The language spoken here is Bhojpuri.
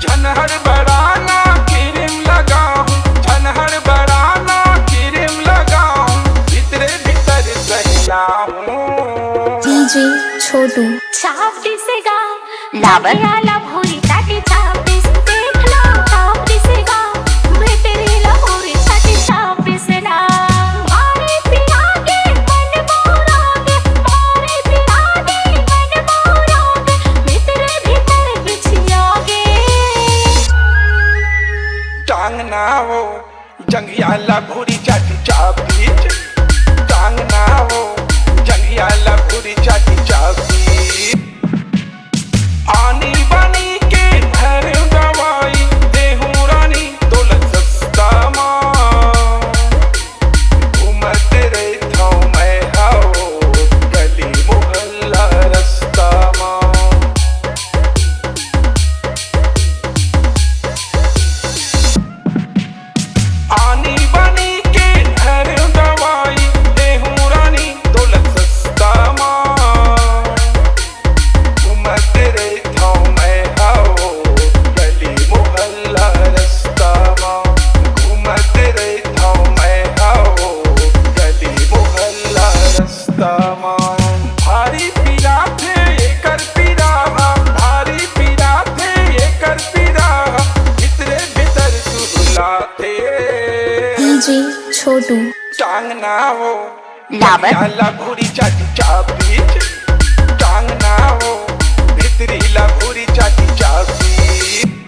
झनहर बड़ाना क्रीम लगाऊं, झनहर बड़ाना क्रीम लगाऊं, भीतरे भीतर सहलाऊं। डीजे छोटू छाप दिसेगा लावर आला भोरी ताटी छाप दिस देख लो छाप दिसेगा बेतरी लाहौरी छाती छाप दिसेगा मारे पिया के मन मोरोगे मारे पिया के मन मोरोगे भीतरे भीतर बिछियोगे टांग ना हो जंघियाला भूरी चाटी चाप बीच, टांग ना हो जंघियाला भूरी चाटी चाप बीच। आनी बानी के भर दवाई देहूं रानी दौलत सस्ता मां, घूमत रहता हूं मैं हाओ गली मोहल्ला रास्ता मां। आनी बानी के घर दवाई देहूं रानी दौलत सस्ता मां, घूमत रहता हूं मैं हाओ गली मोहल्ला रास्ता मां, घूमत रहता हूं मैं हाओ गली मोहल्ला रास्ता मां। भारी पीरा थे एकर पीरा, भारी पीरा थे एकर पीरा, भीतरे भीतर सुहला थे। डीजे छोटू टांग ना हो लावर ला भूरी चाटी चाप बीच, टांग ना हो भीतरी ला भूरी चाटी चाप बीच।